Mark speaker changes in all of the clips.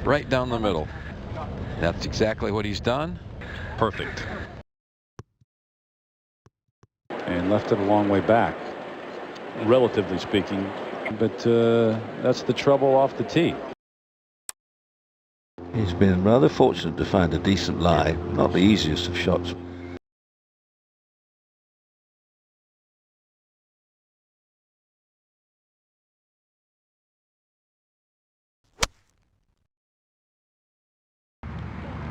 Speaker 1: right down the middle. That's exactly what he's done.
Speaker 2: Perfect. And left it a long way back, relatively speaking. But that's the trouble off the tee.
Speaker 3: He's been rather fortunate to find a decent lie, not the easiest of shots.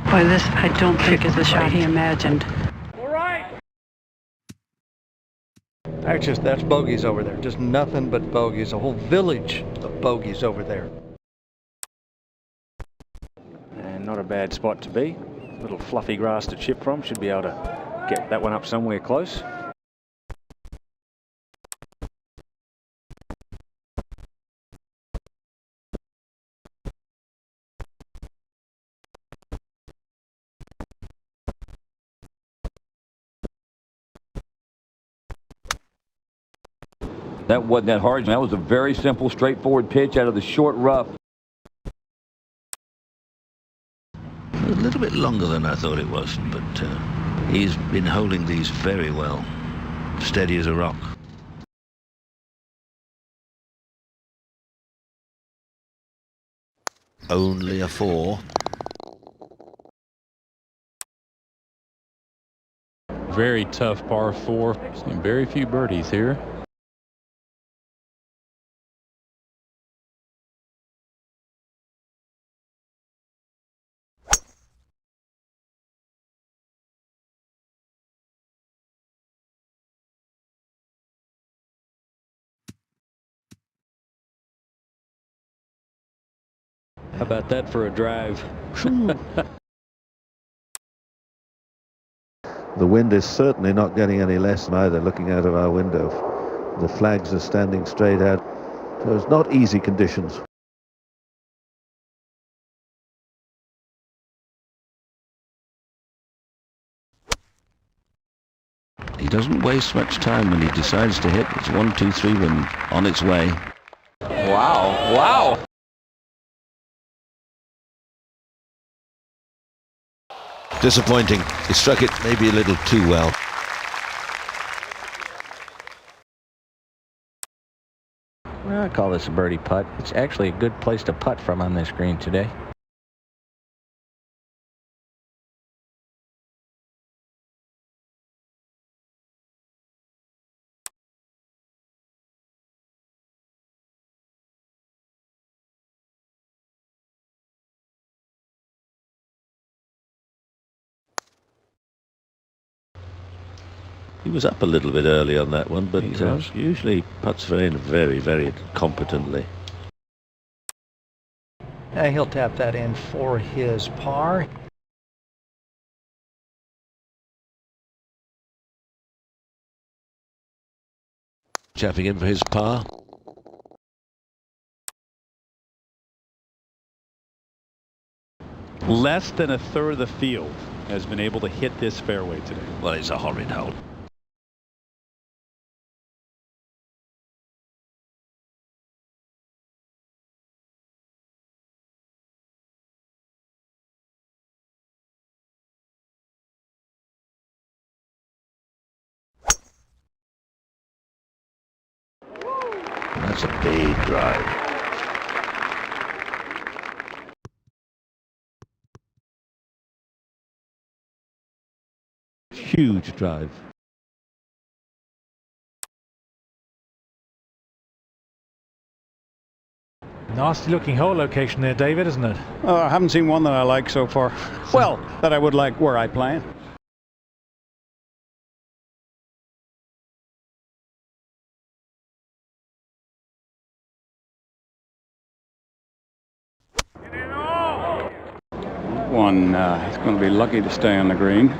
Speaker 4: Boy, this I don't think is the shot he imagined.
Speaker 5: All right.
Speaker 6: That's bogeys over there. Just nothing but bogeys. A whole village of bogeys over there.
Speaker 2: And not a bad spot to be. Little fluffy grass to chip from. Should be able to get that one up somewhere close.
Speaker 7: That wasn't that hard. That was a very simple, straightforward pitch out of the short rough.
Speaker 3: A little bit longer than I thought it was, but he's been holding these very well. Steady as a rock. Only a 4.
Speaker 1: Very tough par 4. Seen very few birdies here.
Speaker 2: How about that for a drive?
Speaker 3: The wind is certainly not getting any less either, looking out of our window. The flags are standing straight out. So it's not easy conditions. He doesn't waste much time when he decides to hit. It's 1, 2, 3 when on its way.
Speaker 1: Wow, wow.
Speaker 3: Disappointing. He struck it maybe a little too well.
Speaker 6: Well, I call this a birdie putt. It's actually a good place to putt from on this green today.
Speaker 3: He was up a little bit early on that one, but usually putts very, very competently.
Speaker 6: He'll tap that in for his par.
Speaker 3: Chapping in for his par.
Speaker 2: Less than a third of the field has been able to hit this fairway today.
Speaker 3: Well, it's a horrid hole. That's a big drive. Huge drive.
Speaker 5: Nasty looking hole location there, David, isn't it?
Speaker 8: I haven't seen one that I like so far. Well, that I would like where I play. One, he's going to be lucky to stay on the green.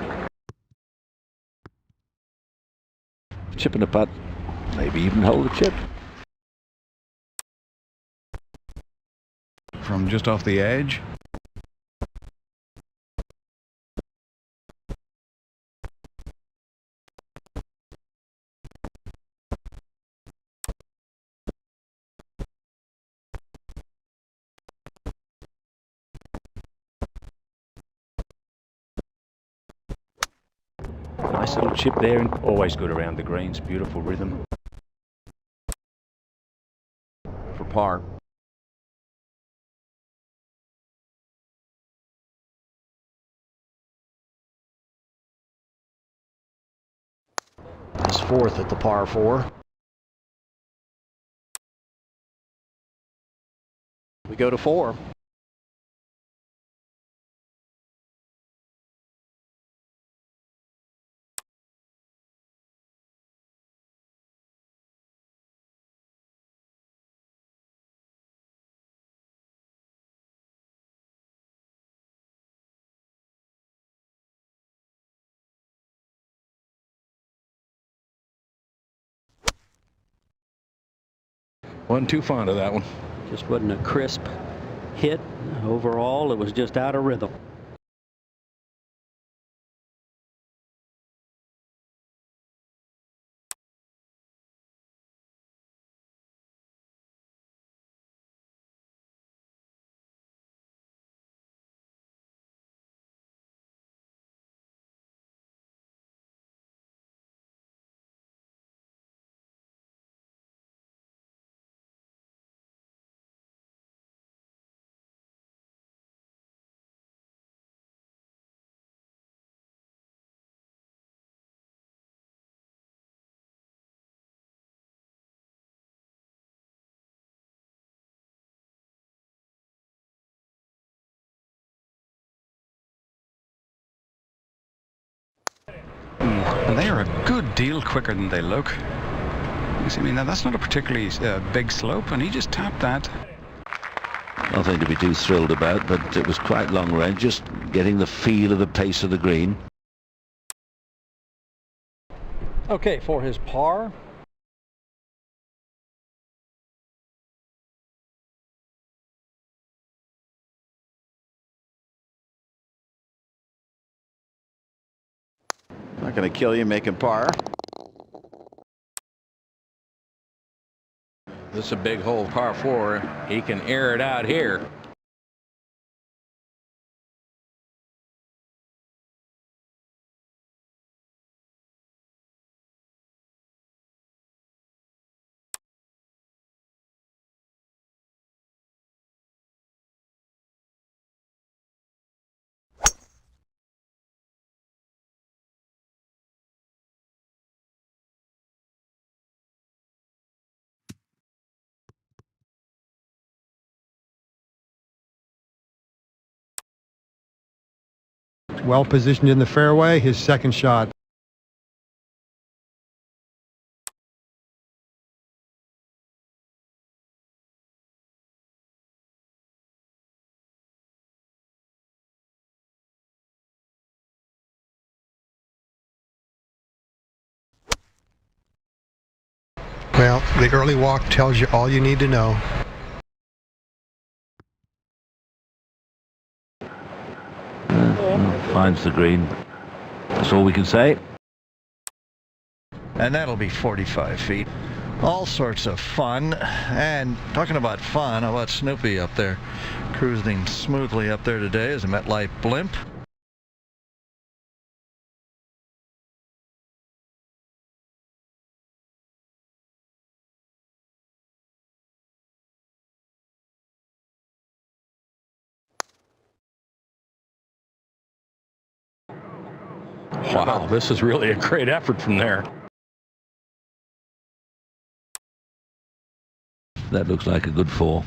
Speaker 3: Chip and a putt. Maybe even hold a chip.
Speaker 8: From just off the edge.
Speaker 9: Nice little chip there, and always good around the greens. Beautiful rhythm.
Speaker 7: For par.
Speaker 10: His fourth at the par 4. We go to 4.
Speaker 2: Wasn't too fond of that one.
Speaker 10: Just wasn't a crisp hit. Overall, it was just out of rhythm.
Speaker 8: And they are a good deal quicker than they look. You see, I mean, now that's not a particularly big slope, and he just tapped that.
Speaker 3: Nothing to be too thrilled about, but it was quite long range, just getting the feel of the pace of the green.
Speaker 6: Okay, for his par.
Speaker 10: Not going to kill you making par.
Speaker 1: This is a big hole, par 4. He can air it out here.
Speaker 11: Well positioned in the fairway, his second shot. Well, the early walk tells you all you need to know.
Speaker 3: Finds the green. That's all we can say.
Speaker 6: And that'll be 45 feet. All sorts of fun. And talking about fun, how about Snoopy up there? Cruising smoothly up there today as a MetLife blimp.
Speaker 2: Wow, this is really a great effort from there.
Speaker 3: That looks like a good 4.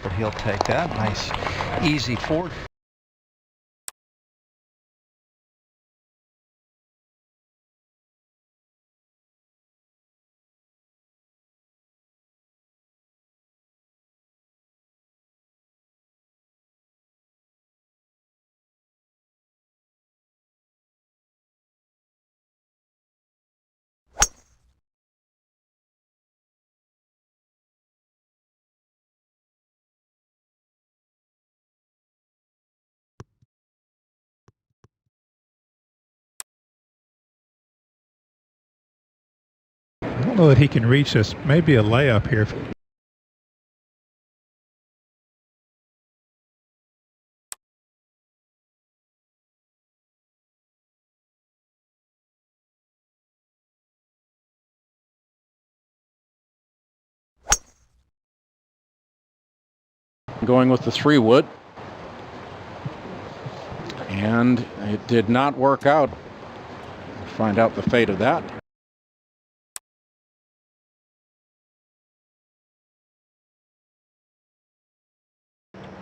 Speaker 6: But he'll take that. Nice, easy 4.
Speaker 5: I don't know that he can reach this. Maybe a layup here.
Speaker 2: Going with the 3-wood. And it did not work out. Find out the fate of that.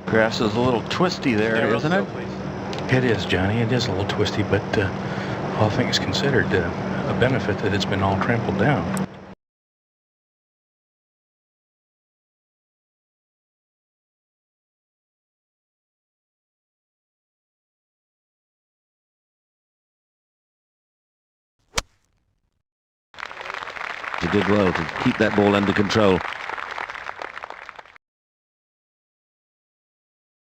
Speaker 6: Grass is a little twisty there, isn't it?
Speaker 9: It is, Johnny. It is a little twisty, but all things considered, a benefit that it's been all trampled down.
Speaker 3: He did well to keep that ball under control.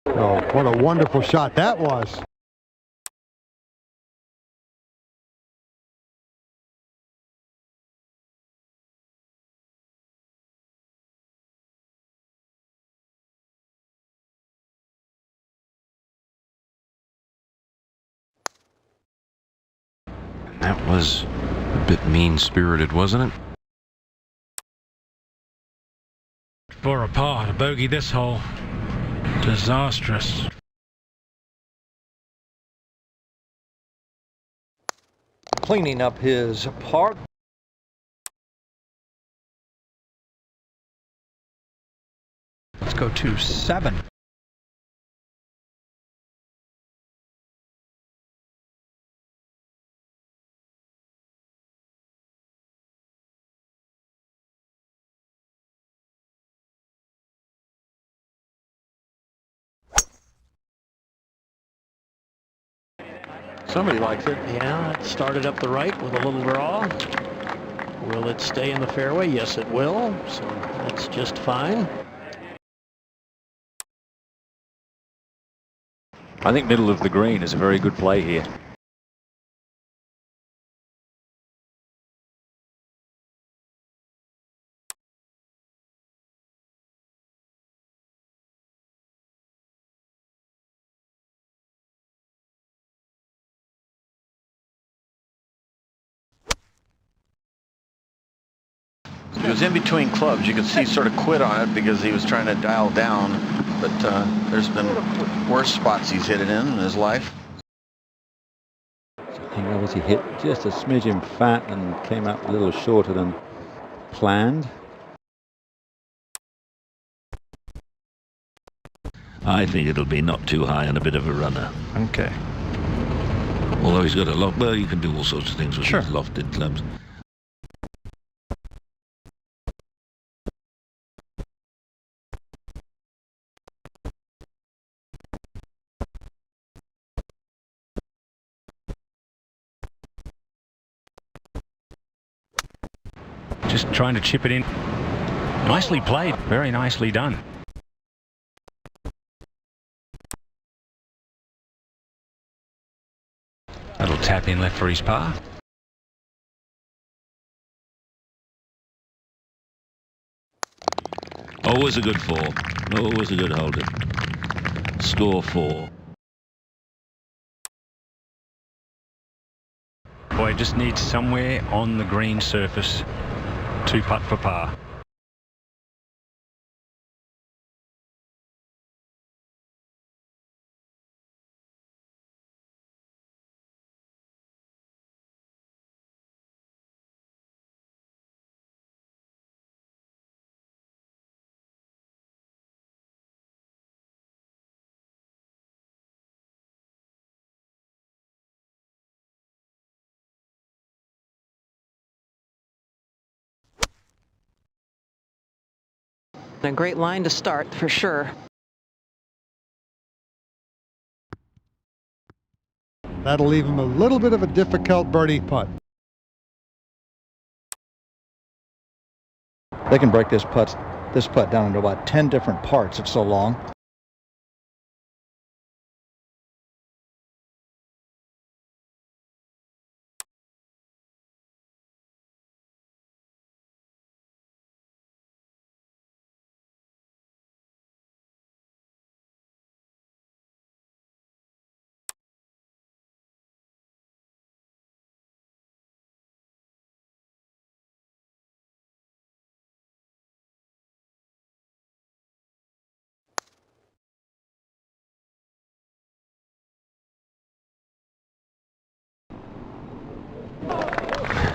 Speaker 11: Oh, what a wonderful shot that was.
Speaker 9: That was a bit mean-spirited, wasn't it?
Speaker 5: For a par, a bogey this hole. Disastrous.
Speaker 6: Cleaning up his par.
Speaker 8: Let's go to 7.
Speaker 2: Somebody likes it.
Speaker 10: Yeah, it started up the right with a little draw. Will it stay in the fairway? Yes, it will. So that's just fine.
Speaker 7: I think middle of the green is a very good play here.
Speaker 6: He was in between clubs. You could see sort of quit on it because he was trying to dial down. But there's been worse spots he's hit it in his life.
Speaker 2: I think obviously hit just a smidgen fat and came out a little shorter than planned.
Speaker 3: I think it'll be not too high and a bit of a runner.
Speaker 6: Okay.
Speaker 3: Although he's got a loft. Well, you can do all sorts of things with these lofted clubs.
Speaker 9: Just trying to chip it in. Nicely played. Very nicely done. That'll tap in left for his par.
Speaker 3: Always a good 4. Always a good holder. Score 4.
Speaker 9: Boy, just needs somewhere on the green surface to putt for par.
Speaker 4: A great line to start, for sure.
Speaker 11: That'll leave him a little bit of a difficult birdie putt.
Speaker 6: They can break this putt down into about 10 different parts. It's so long.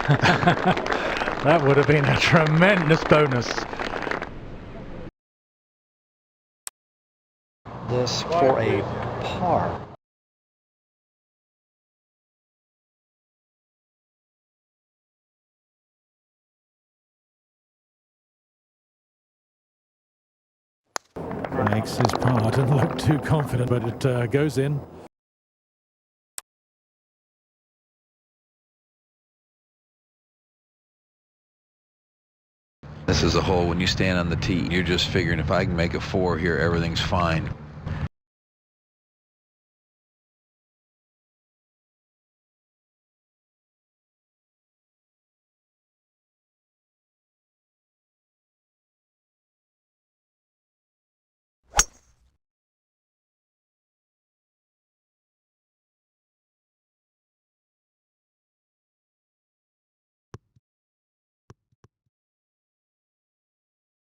Speaker 5: That would have been a tremendous bonus.
Speaker 6: This for a par.
Speaker 5: Makes his par. Doesn't look too confident, but it goes in.
Speaker 12: This is a hole, when you stand on the tee, you're just figuring if I can make a 4 here, everything's fine.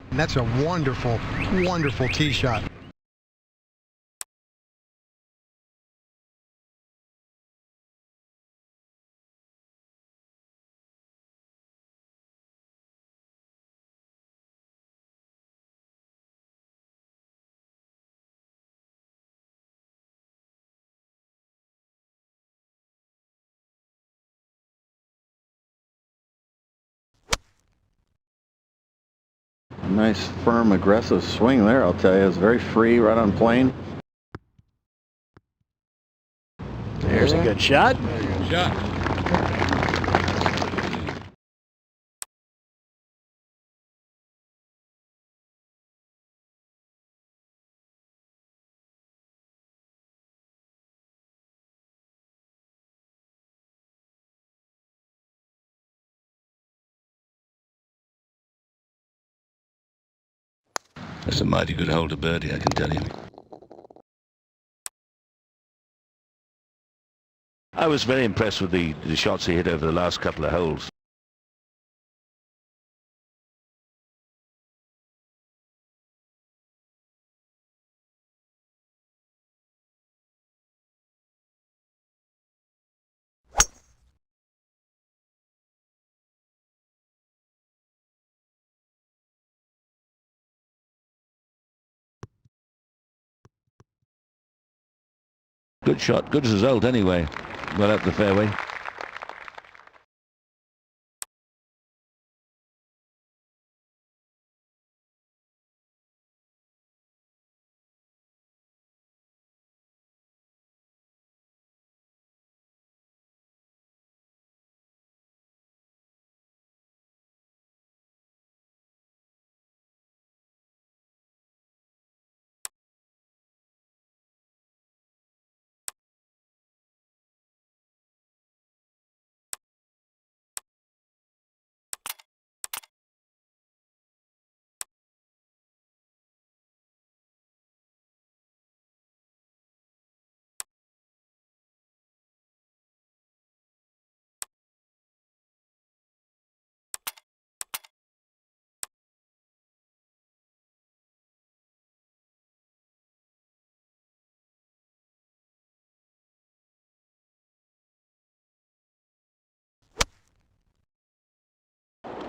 Speaker 11: And that's a wonderful, wonderful tee shot.
Speaker 3: Nice, firm, aggressive swing there, I'll tell you. It's very free, right on plane.
Speaker 10: There's a good shot.
Speaker 9: That's a mighty good hole to birdie, I can tell you. I was very impressed with the shots he hit over the last couple of holes. Good shot, good result anyway. Well up the fairway.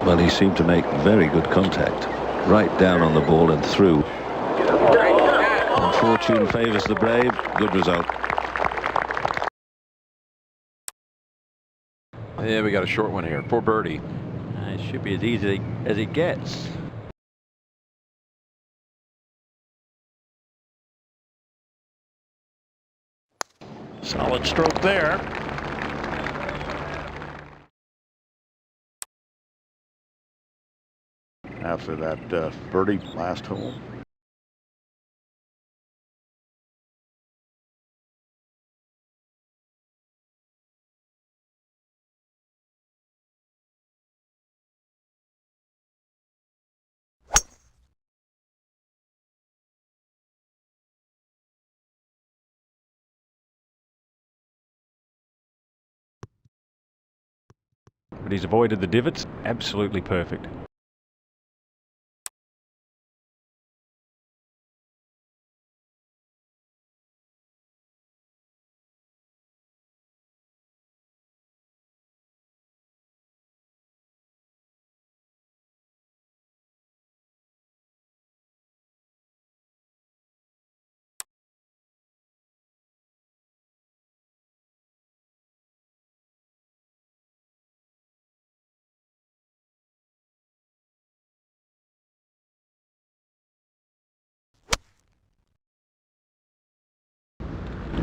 Speaker 3: Well, he seemed to make very good contact. Right down on the ball and through. And fortune favours the brave. Good result.
Speaker 2: Yeah, we got a short one here for birdie.
Speaker 10: It should be as easy as it gets. Solid stroke there.
Speaker 2: After that birdie last hole. But he's avoided the divots. Absolutely perfect.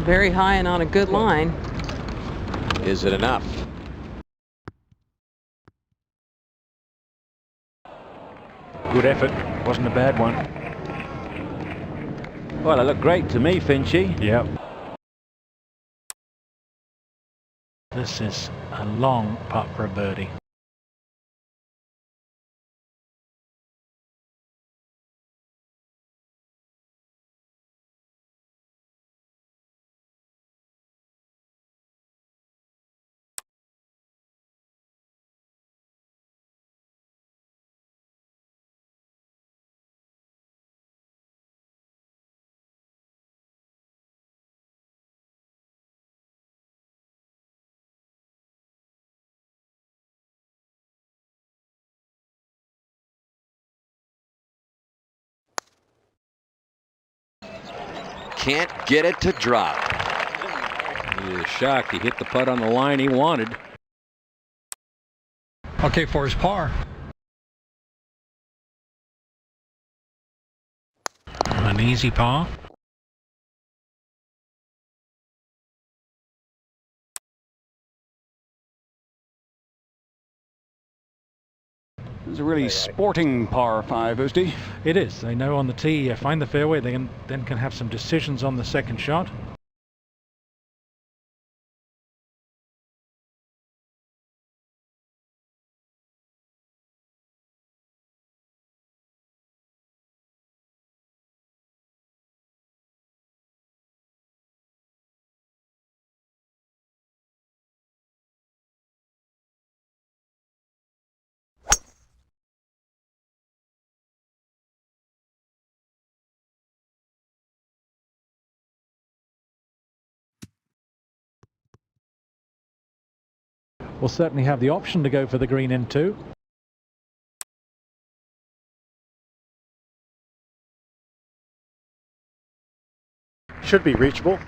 Speaker 13: very high and on a good line.
Speaker 10: Is it enough?
Speaker 2: Good effort. Wasn't a bad one.
Speaker 7: Well, it looked great to me, Finchy.
Speaker 2: Yep.
Speaker 5: This is a long putt for a birdie.
Speaker 10: Can't get it to drop.
Speaker 2: He was shocked. He hit the putt on the line he wanted.
Speaker 6: Okay, for his par.
Speaker 5: An easy par.
Speaker 8: It's a really sporting par 5, Oosty.
Speaker 5: It is. They know on the tee, find the fairway. They then can have some decisions on the second shot. Will certainly have the option to go for the green in two.
Speaker 11: Should be reachable.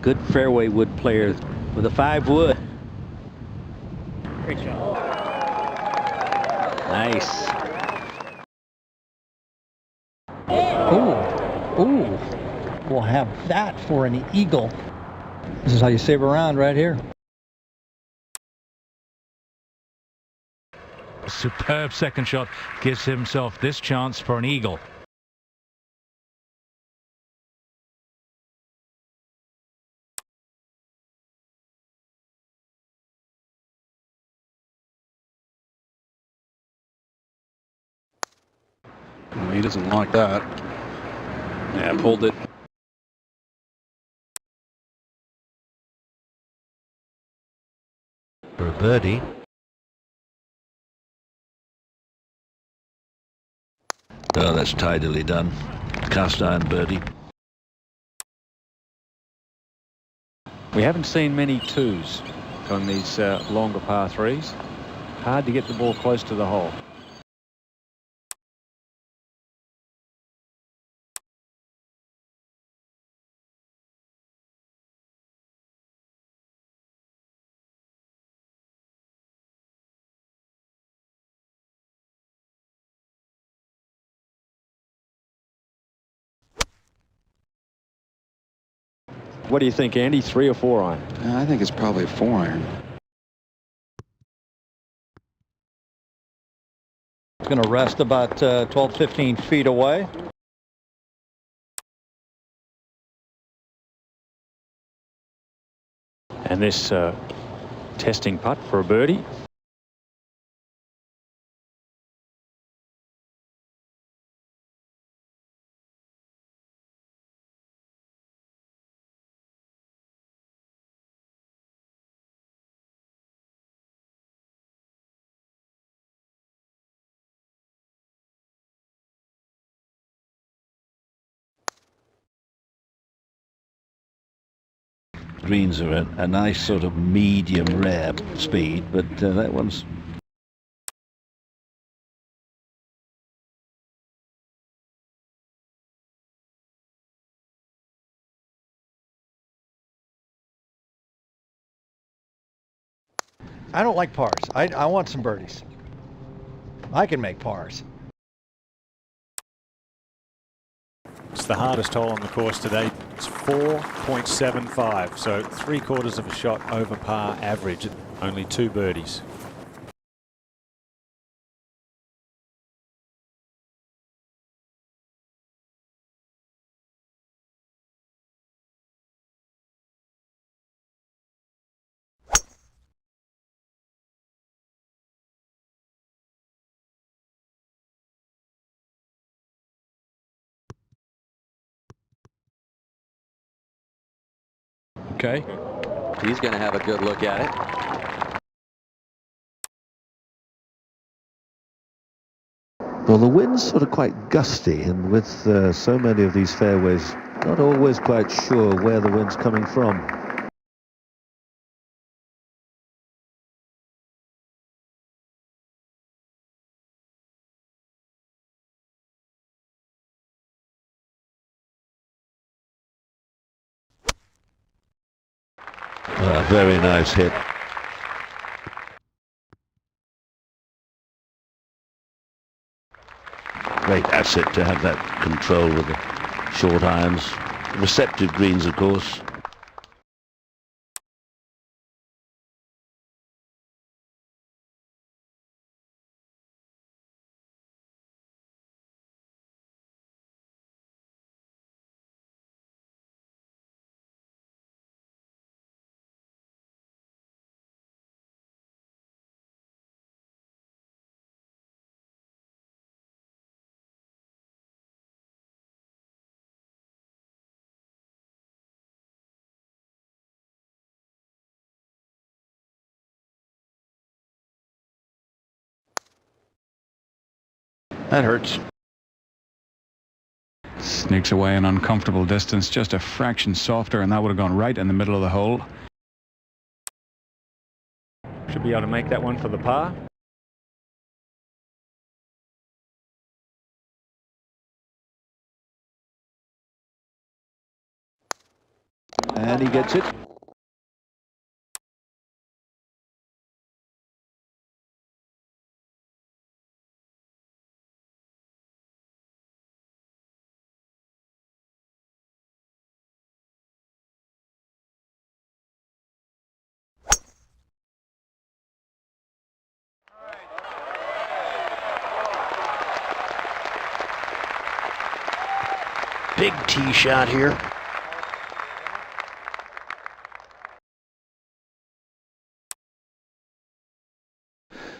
Speaker 7: Good fairway wood player with a 5 wood.
Speaker 10: Great job.
Speaker 7: Nice.
Speaker 6: Ooh, we'll have that for an eagle. This is how you save a round right here.
Speaker 5: A superb second shot gives himself this chance for an eagle.
Speaker 8: Well, he doesn't like that.
Speaker 2: Yeah, pulled it.
Speaker 3: For a birdie. Oh, that's tidily done. Cast iron birdie.
Speaker 2: We haven't seen many twos on these longer par 3s. Hard to get the ball close to the hole. What do you think, Andy? 3 or 4 iron?
Speaker 8: I think it's probably a 4-iron.
Speaker 6: It's going to rest about 12, 15 feet away.
Speaker 2: And this testing putt for a birdie.
Speaker 3: Greens are a nice sort of medium rare speed, but that one's...
Speaker 6: I don't like pars. I want some birdies. I can make pars.
Speaker 2: It's the hardest hole on the course today. It's 4.75, so 3/4 of a shot over par average. Only 2 birdies.
Speaker 12: Okay. He's going to have a good look at it.
Speaker 3: Well, the wind's sort of quite gusty, and with so many of these fairways, not always quite sure where the wind's coming from. Very nice hit. Great asset to have that control with the short irons. Receptive greens, of course.
Speaker 6: That hurts.
Speaker 8: Sneaks away an uncomfortable distance, just a fraction softer, and that would have gone right in the middle of the hole.
Speaker 2: Should be able to make that one for the par.
Speaker 3: And he gets it.
Speaker 10: Big tee shot here.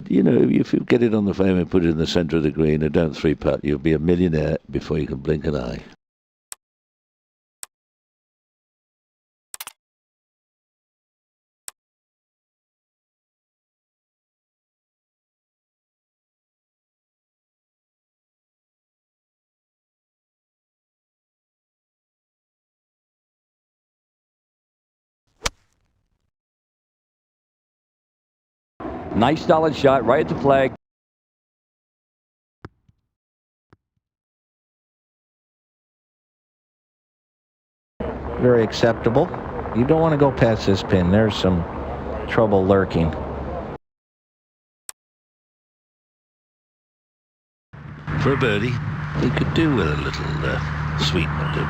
Speaker 3: You know, if you get it on the frame and put it in the centre of the green and don't 3-putt, you'll be a millionaire before you can blink an eye.
Speaker 7: Nice solid shot right at the flag.
Speaker 14: Very acceptable. You don't want to go past this pin. There's some trouble lurking.
Speaker 3: For a birdie, he could do with a little sweetener too.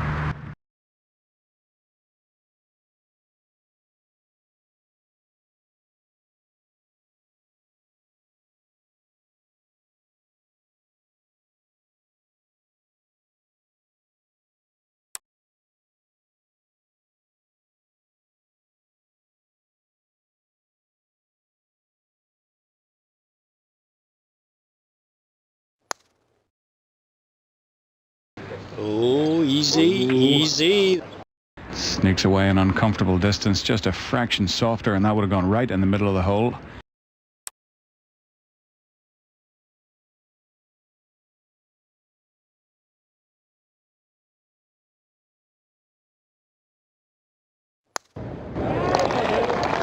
Speaker 10: Oh, easy, easy.
Speaker 8: Sneaks away an uncomfortable distance, just a fraction softer, and that would have gone right in the middle of the hole.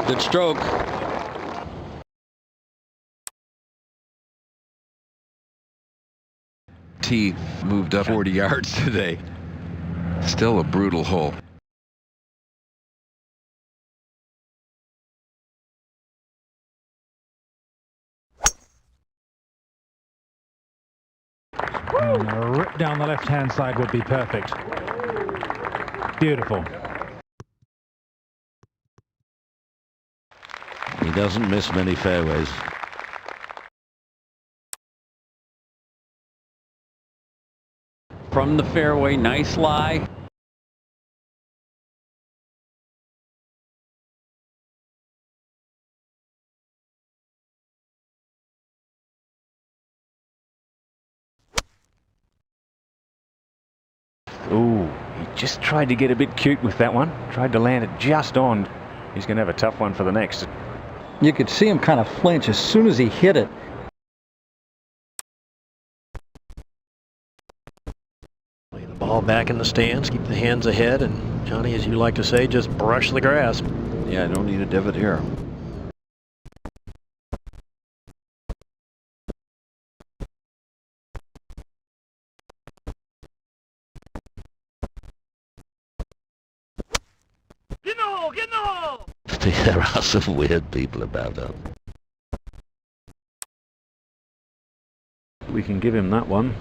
Speaker 7: Good stroke.
Speaker 12: Tee moved up 40 yards today. Still a brutal hole.
Speaker 5: And a rip down the left-hand side would be perfect. Beautiful.
Speaker 3: He doesn't miss many fairways.
Speaker 7: From the fairway, nice lie.
Speaker 2: Ooh, he just tried to get a bit cute with that one. Tried to land it just on. He's going to have a tough one for the next.
Speaker 6: You could see him kind of flinch as soon as he hit it.
Speaker 10: Lay the ball back in the stands, keep the hands ahead, and Johnny, as you like to say, just brush the grass.
Speaker 3: Yeah, I don't need a divot here. There are some weird people about that.
Speaker 2: We can give him that one.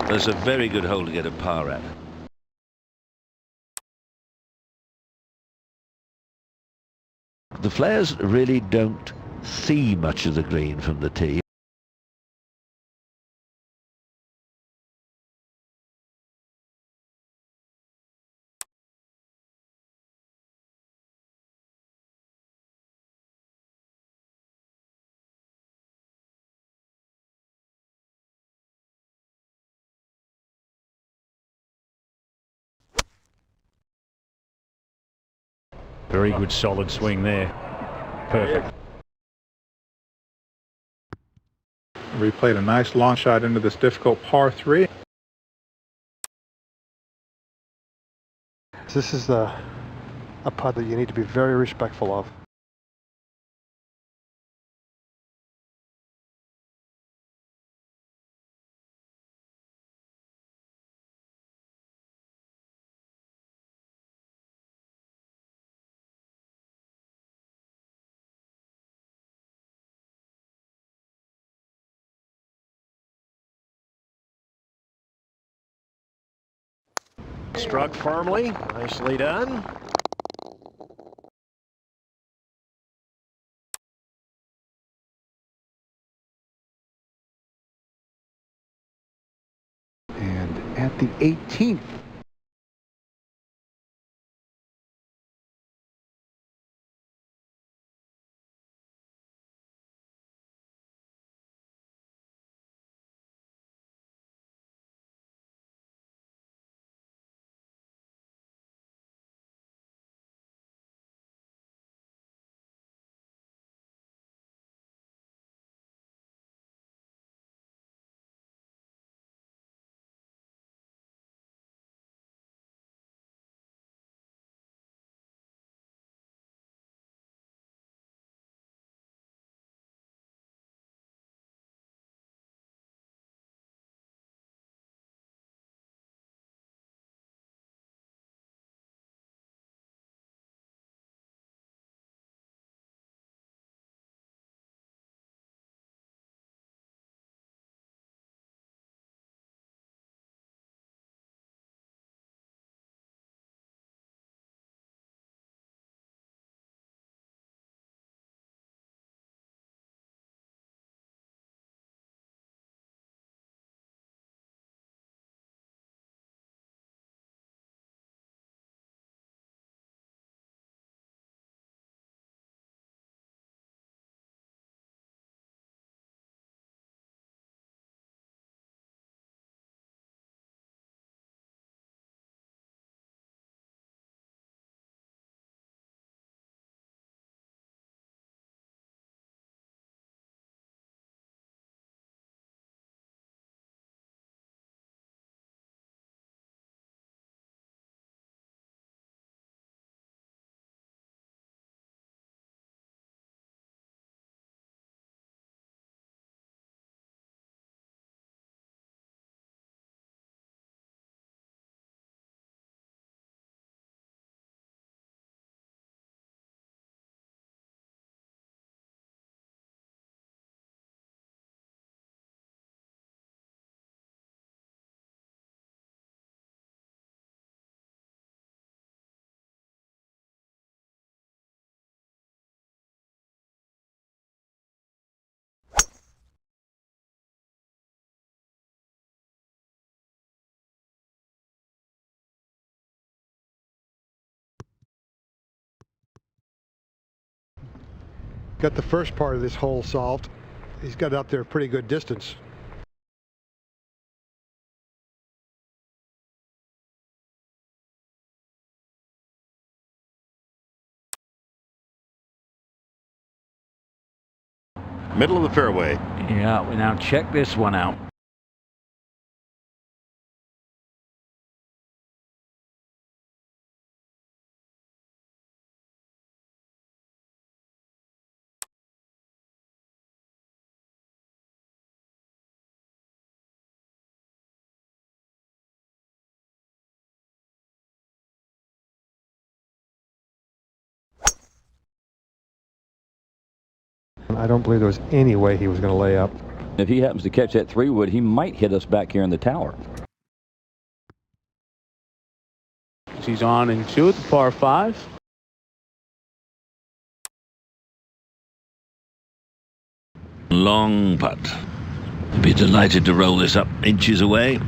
Speaker 3: There's a very good hole to get a par at. The players really don't see much of the green from the tee.
Speaker 2: Very good solid swing there. Perfect.
Speaker 15: We played a nice long shot into this difficult par 3.
Speaker 11: This is a putt that you need to be very respectful of.
Speaker 10: Struck firmly, nicely done.
Speaker 11: And at the 18th got the first part of this hole solved. He's got up there a pretty good distance.
Speaker 3: Middle of the fairway.
Speaker 14: Yeah, we now check this one out.
Speaker 11: I don't believe there was any way he was going to lay up.
Speaker 7: If he happens to catch that 3-wood, he might hit us back here in the tower.
Speaker 10: He's on and two at the par 5.
Speaker 3: Long putt. Be delighted to roll this up inches away.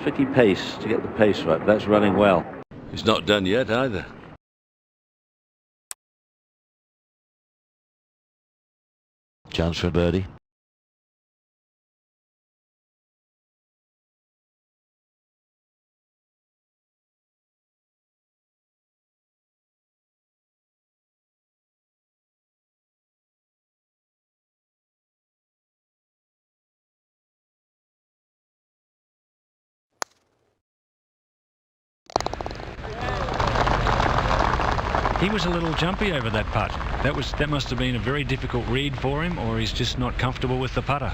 Speaker 3: Tricky pace to get the pace right. That's running well. It's not done yet either. Chance for birdie.
Speaker 5: He was a little jumpy over that putt. That must have been a very difficult read for him, or he's just not comfortable with the putter.